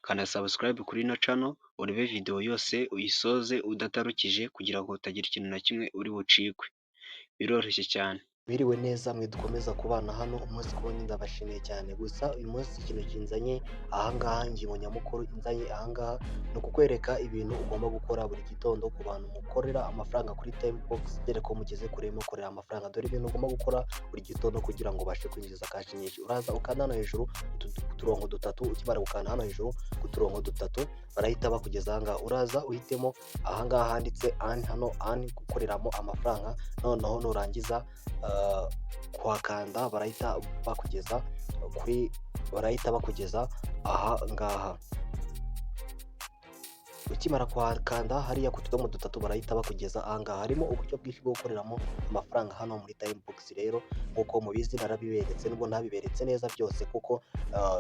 Kanda subscribe kuri ino channel urebe video yose uyisoze udatarukije kugira ngo utagira ikintu na kimwe uri bucikwe. Biroroshye cyane. Biriwe neza mwe dukomeza kubana hano umunsi ku wundi, ndabashimiye cyane. Gusa uyu munsi ikintu kinzanye ahangaha, ingingo nyamukuru inzanye ahangaha ni ukukwereka ibintu ugomba gukora buri gitondo ku bantu mukorera amafaranga kuri Timebox, dore ko mugeze kure mukorera amafaranga. Dore ibintu ugomba gukora buri gitondo kugira ngo ubashe kwinjiza kashi nyinshi. Uraza ukanda hano hejuru ku turongo dutatu, ukimara gukanda hano hejuru ku turongo dutatu barahita bakugeza ahangaha. Uraza uhitemo ahangaha handitse earn, hano earn gukoreramo amafaranga. Noneho nurangiza kuhakanda barahita bakugeza aha ngaha. Ukimara kuhakanda hariya ku tudomo dutatu barahita bakugeza aha ngaha. Harimo uburyo bwinshi bwo gukoreramo amafaranga hano muri Timebox. Rero nk'uko mubizi narabiberetse, nubwo ntabiberetse neza byose kuko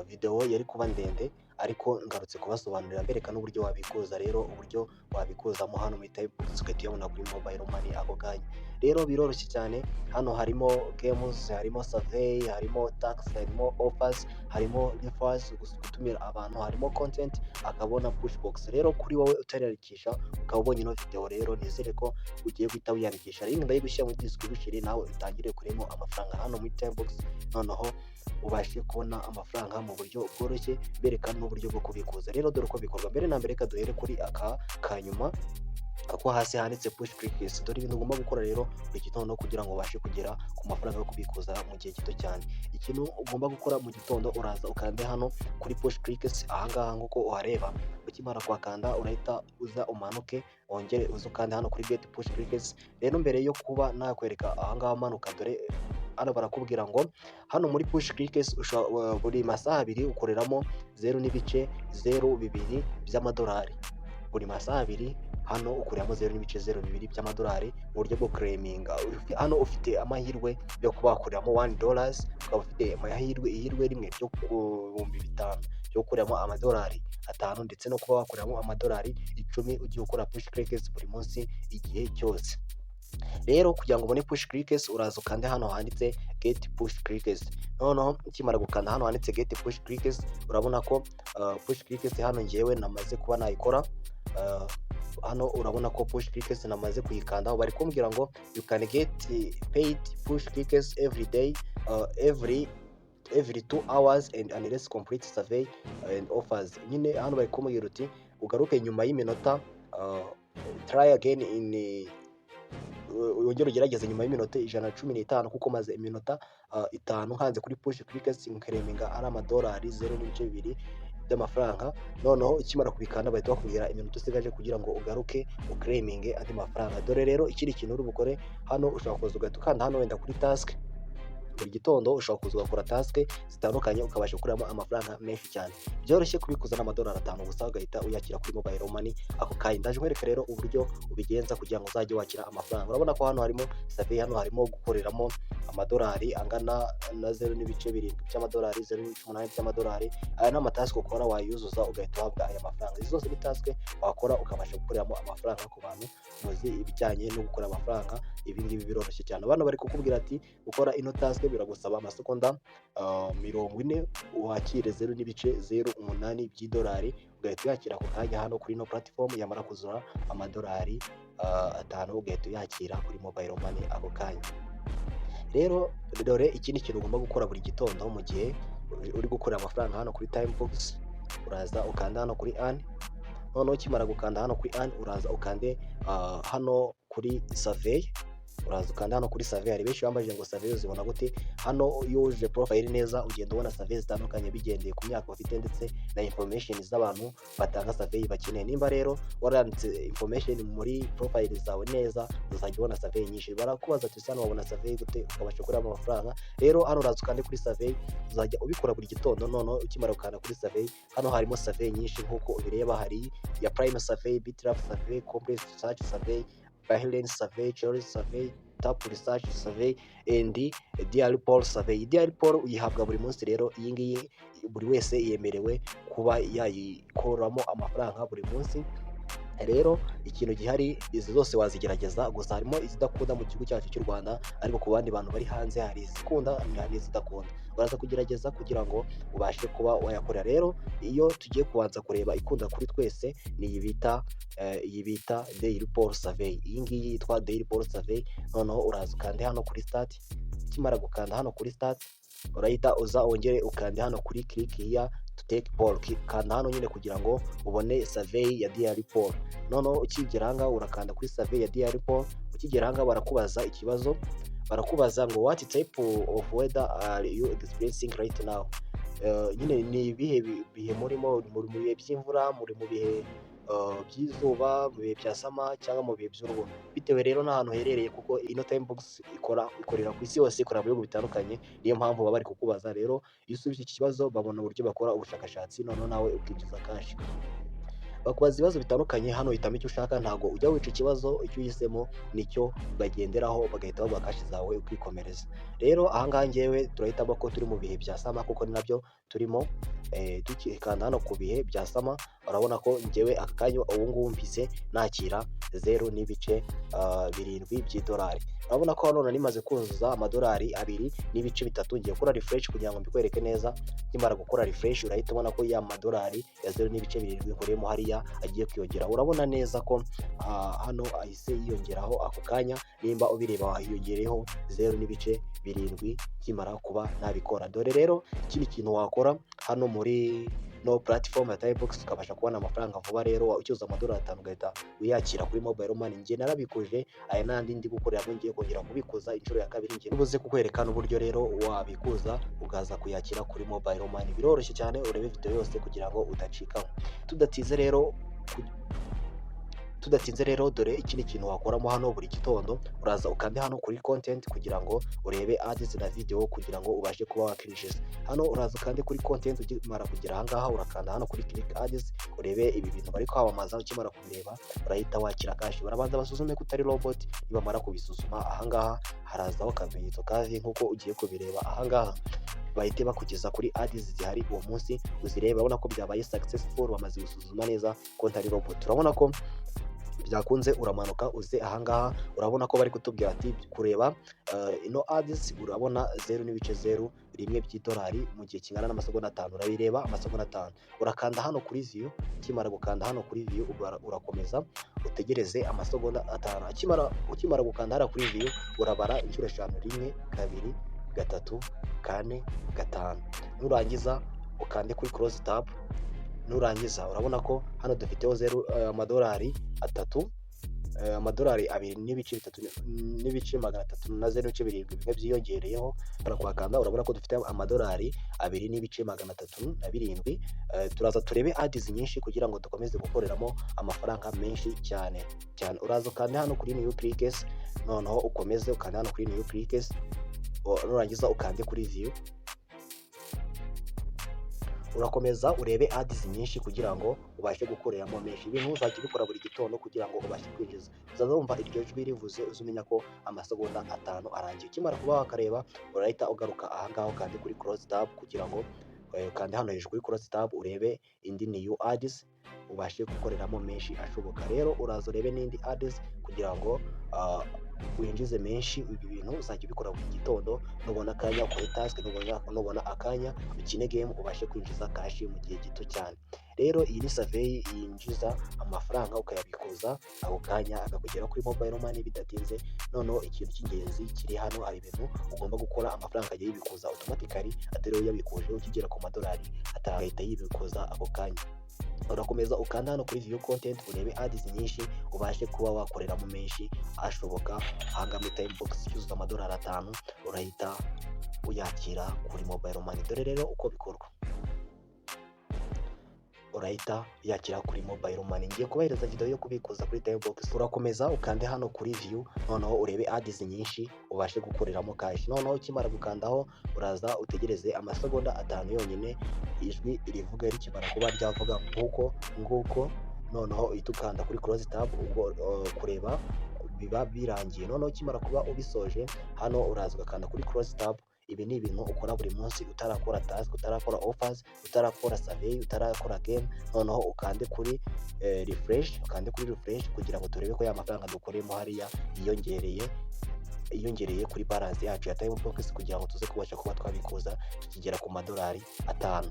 video yari kuba ndende, ariko ngarutse kubasobanurira mbereka n'uburyo wabikuza. Rero uburyo wabikuzamo hano muri Timebox ugahita uyabona kuri mobile money ako kanya. Rero biroroshye cyane. Hano harimo games, harimo survey, harimo tax, harimo offers, harimo referrals, gutumira abantu, harimo content, akabona pushbox. Rero kuri wowe utariyandikisha ukaba ubonye ino video, rero nizere ko ugiye guhita wiyandikisha. Rero ndayigushyira muri description nawe utangire kuremo amafaranga hano muri Timebox, noneho ubashe kubona amafaranga mu buryo bworoshye, bereka n'uburyo bwo kubikuza. Rero dore uko bikorwa. Mbere na mbere duhere kuri aka kanyuma ako hasi handitse push clickers. Dore ibintu ugomba gukora rero buri gitondo kugira ngo ubashe kugera ku mafaranga yo kubikuza mu gihe gito cyane. Ikintu ugomba gukora mu gitondo, uraza ukande hano kuri push clickers ahangaha nk'uko uhareba. Ukimara kuhakanda urahita uza umanuke, wongere uze ukande hano kuri get push clickers. Rero mbere yo kuba nakwereka ahangaha manuka, dore hano barakubwira ngo hano muri push clickers buri masaha abiri ukoreramo 0.02 by'amadolari. Buri masaha abiri hano ukuramo 0.02 by'amadolari mu buryo bwo claiming. Hano ufite amahirwe yo kuba wakoreramo $1, ukaba ufite ihirwe rimwe ryo ku 5,000 yo gukuramo amadolari 5, ndetse no kuba wakoreramo amadolari 10 ugiye ukora push clickers buri munsi igihe cyose. Rero kugira ngo ubone push clickers uraza ukande hano handitse get push clickers. Noneho ukimara gukanda hano handitse get push clickers, urabona ko push clickers hano ngewe namaze kuba nayikora. Hano urabona ko push clickers namaze kuyikanda. Bari kumbwira ngo you can get paid push clickers every day, every 2 hours and unless complete survey and offers. Nyine hano bari kumbwira uti ugaruke nyuma y'iminota, try again in wongera ugerageze nyuma y'iminota 115 kuko maze iminota 5 hanze kuri push clickers increminga ari amadolari 0.2 by'amafaranga. Noneho ikimara kubikanda bahita bakubwira iminota usigaje kugira ngo ugaruke uclaiminge andi mafaranga. Dore rero ikindi kintu uri bukore hano, ushobora kuza ugahita ukanda hano wenda kuri task. Buri gitondo ushobora kuza ugakora task zitandukanye ukabasha gukuramo amafaranga menshi cyane. Byoroshye kubikuza n'amadolari 5 gusa ugahita uyakira kuri mobile money ako kanya. Ndaje nkwereka rero uburyo ubigenza kugira ngo uzajye wakira amafaranga. Urabona ko hano harimo survey, hano harimo gukoreramo amadolari angana na 0.2 by'amadolari, 0.8 by'amadolari. Aya ni amatask ukora wayuzuza ugahita uhabwa aya mafaranga. Izi zose ni task wakora ukabasha gukuramo amafaranga ku bantu muzi ibijyanye no gukora amafaranga. Ibi ngibi biroroshye cyane. Abantu bari kukubwira ati gukora ino task biragusaba amasekonda 40 wakire 0.08 by'idolari, ugahita uyakira ku kanya hano kuri ino platform. Yamara kuzura amadolari 5 ugahita uyakira kuri mobile money ako kanya. Rero dore ikindi kintu ugomba gukora buri gitondo mu gihe uri gukorera amafaranga hano kuri Timebox, uraza ukanda hano kuri earn. Noneho ukimara gukanda hano kuri earn uraza ukande hano kuri survey. Uraza ukanda hano kuri survey. Hari benshi bambajije ngo survey uzibona gute. Hano iyo uje profile neza ugenda ubona survey zitandukanye bigendeye ku myaka bafite ndetse na information z'abantu batanga survey bakeneye. Nimba rero waranditse information muri profile zawe neza, uzajya ubona survey nyinshi. Barakubaza ati hano wabona survey gute ukabasha kuramo amafaranga. Rero hano uraza ukande kuri survey, uzajya ubikora buri gitondo. Noneho ukimara gukanda kuri survey, hano harimo survey nyinshi nk'uko ubireba. Hari ya prime survey, bitrap survey, complex research survey, Bahrain survey, Cherry survey, Tap research survey and DR poll survey. DR poll uyihabwa buri munsi. Rero iyi ngiyi buri wese yemerewe kuba yayikoramo amafaranga buri munsi. Rero ikintu gihari izi zose wazigerageza, gusa harimo izidakunda mu gihugu cyacu cy'u Rwanda, ariko ku bandi bantu bari hanze hari izikunda hari n'izidakunda. Uraza kugerageza kugira ngo ubashe kuba wayakorera. Rero iyo tugiye kubanza kureba ikunda kuri twese ni iyi bita Daily Poll Survey. Iyi ngiyi yitwa Daily Poll Survey. Noneho uraza ukande hano kuri Start. Ukimara gukanda hano kuri Start, urahita uza wongere ukande hano kuri Click here to take poll. Kanda hano nyine kugira ngo ubone survey ya Daily Poll. Noneho ukigera aha ngaha urakanda kuri survey ya Daily Poll. Ukigera aha ngaha barakubaza ikibazo, barakubaza ngo what type of weather are you experiencing right now. Nyine ni ibihe bihe murimo, muri mu bihe by'imvura, muri mu bihe by'izuba, mu bihe bya sama cyangwa mu bihe by'urubura, bitewe rero n'ahantu uherereye, kuko ino time box ikorera ku isi yose, ikorera mu bihugu bitandukanye, niyo mpamvu baba bari kukubaza. Rero iyo usubije iki kibazo babona uburyo bakora ubushakashatsi, noneho nawe ukinjiza kashi. Bakubaza ibibazo bitandukanye, hano hitamo icyo ushaka, ntabwo ujya wica ikibazo, icyo uhisemo nicyo bagenderaho, bagahita baguha kashi zawe ukikomereza. Rero aha ngaha njyewe turahitamo ko turi mu bihe bya sama, kuko ni nabyo turimo. Tukikanda hano ku bihe bya sama, urabona ko njyewe aka kanya ubu ngubu mpise nakira 0.7 by'idolari. Urabona ko hano nari maze kuzuza amadolari 2.3. Ngiye gukora refresh kugira ngo mbikwereke neza. Nkimara gukora refresh urahita ubona ko ya madolari ya 0.7 nkoreyemo hariya agiye kwiyongera. Urabona neza ko hano ahise yiyongeraho ako kanya, nimba ubireba hiyongereyeho 0.7 kimara kuba nabikora. Dore rero ikindi kintu wakora hano muri no platform ya Timebox ukabasha kubona amafaranga vuba. Rero ucyuza amadolari 5 ugahita uyakira kuri mobile money. Ngiye narabikuje aya nandi ndi gukorera, ngiye kongera kubikuza inshuro ya kabiri. Ngiye ubuze kukwerekana uburyo rero wabikuza ugaza kuyakira kuri mobile money. Biroroshye cyane, urebe video yose kugira ngo udacikaho. Tudatinze rero dore ikindi kintu wakoramo hano buri gitondo, uraza ukande hano kuri content kugira ngo urebe ads na video kugira ngo ubashe kuba wakinjiza. Hano uraza ukande kuri content, ukimara kugera aha ngaha urakanda hano kuri click ads, urebe ibi bintu bari kwamamaza. Ukimara kubireba urahita wakira kashi. Barabanza basuzume ko utari robot, nibamara kubisuzuma aha ngaha harazaho akamenyetso kavi nkuko ugiye kubireba aha ngaha, bahite bakugeza kuri ads zihari uwo munsi uzirebe. Urabona ko byabaye successful, bamaze gusuzuma neza ko ntari robot. Urabona ko byakunze, uramanuka uze aha ngaha, urabona ko bari kutubwira ati kureba ino ads urabona 0.01 by'idolari mu gihe kingana n'amasegonda 5. Urabireba amasegonda 5, urakanda hano kuri view. Ukimara gukanda hano kuri view urakomeza utegereze amasegonda 5. Ukimara gukanda hano kuri view urabara inshuro 5, 1 2 3 4 5. Nurangiza ukande kuri close tab. Nurangiza urabona ko hano dufiteho amadolari 3, amadolari 2.3 na 0.7 bimwe byiyongereyeho. Barakwakanda, urabona ko dufite amadolari 2.307. Turaza turebe ads nyinshi kugira ngo dukomeze gukoreramo amafaranga menshi cyane. Uraza ukanda hano kuri new clickers, noneho ukomeze ukanda hano kuri new clickers. Nurangiza ukande kuri view, urakomeza urebe ads nyinshi kugira ngo ubashe gukoreramo menshi. Ibintu uzajya ubikora buri gitondo kugira ngo ubashe kwinjiza. Uzazumva iryo jwi rivuze, uzumenya ko amasegonda 5 arangiye. Ukimara kuba wakareba urahita ugaruka aha ngaho kandi kuri close tab kugira ngo kandi hano hejuru kuri close tab urebe indi new ads ubashe gukoreramo menshi ashoboka. Rero uraza urebe n'indi ads kugira ngo winjize menshi. Ibi bintu uzajya ubikora buri gitondo, nubona akanya ukore task, nubona akanya ukine game ubashe kwinjiza kashi mu gihe gito cyane. Rero iyi ni survey yinjiza amafaranga ukayabikuza ako kanya akakugera kuri mobile money bidatinze. Noneho ikintu cy'ingenzi kiri hano, hari ibintu ugomba gukora amafaranga agiye yibikuza automatically, atari yo yabikuje ukigera ku madolari atahita yibikuza ako kanya. Urakomeza ukanda hano kuri view content urebe ads nyinshi ubashe kuba wakoreramo menshi ashoboka. Aha muri Timebox cyuzuza amadolari 5 urahita uyakira kuri mobile money. Dore rero uko bikorwa, urahita yakira kuri mobile money. Ngiye kubahereza video yo kubikuza kuri Timebox. Urakomeza ukande hano kuri view, noneho urebe ads nyinshi ubashe gukoreramo cash. Noneho ukimara gukandaho uraza utegereze amasegonda 5 yonyine, ijwi rivuga rikimara kuba ryavuga nguko. Noneho uhita ukanda kuri close tab ubwo kureba biba birangiye. Noneho ukimara kuba ubisoje hano uraza ugakanda kuri close tab. Ibi ni ibintu ukora buri munsi utarakora task, utarakora offers, utarakora survey, utarakora game, noneho ukande kuri refresh kugira ngo turebe ko ya mafaranga dukoreyemo hariya yiyongereye kuri balance yacu ya Timebox kugira ngo tuze kubasha kuba twabikuza tukigera ku madolari 5.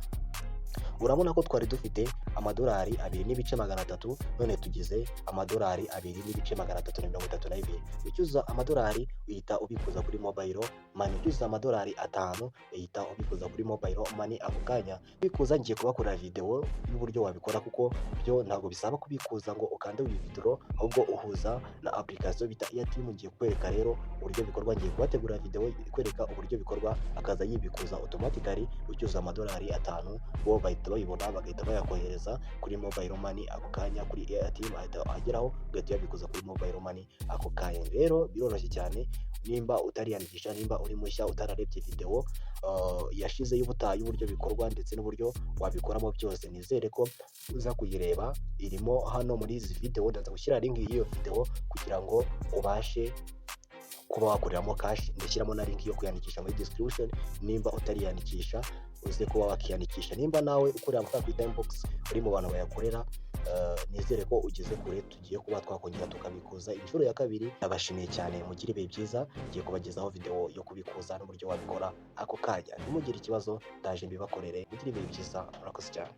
Urabona ko twari dufite amadolari 2.300 none tugize amadolari 2.332. Ucyuza amadolari uhita ubikuza kuri mobile money, ucyuza amadolari 5 uhita ubikuza kuri mobile money ako kanya. Bikuza ngiye kubakorera video y'uburyo wabikora kuko byo ntabwo bisaba kubikuza ngo ukande withdraw, ahubwo uhuza na application bita Airteam. Ngiye kwereka rero uburyo bikorwa, ngiye kubategura video ikwereka uburyo bikorwa, akaza yibikuza automatically. Ucyuza amadolari 5 bo bahita bayibona bagahita bayakohereza kuri mobile money ako kanya kuri Airteam, ageraho ugahita uyabikuza kuri mobile money ako kanya. Rero biroroshye cyane, nimba utariyandikisha, nimba uri mushya utararebye video yashize y'ubutaha y'uburyo bikorwa ndetse n'uburyo wabikoramo byose, nizere ko uza kuyireba, irimo hano muri izi video. Ndaza gushyira link y'iyo video kugira ngo ubashe kuba wakoreramo cash, ndashyiramo na link yo kwiyandikisha muri description. Nimba utariyandikisha uze kuba wakiyandikisha. Nimba nawe ukorera amafaranga kuri Timebox uri mu bantu bayakorera, nizere ko ugeze kure, tugiye kuba twakongera tukabikuza inshuro ya kabiri. Abashimiye cyane, mugire ibihe byiza. Ngiye kubagezaho video yo kubikuza n'uburyo wabikora ako kanya. Nimugire ikibazo ndaje mbibakorere. Mugire ibihe byiza, murakoze cyane.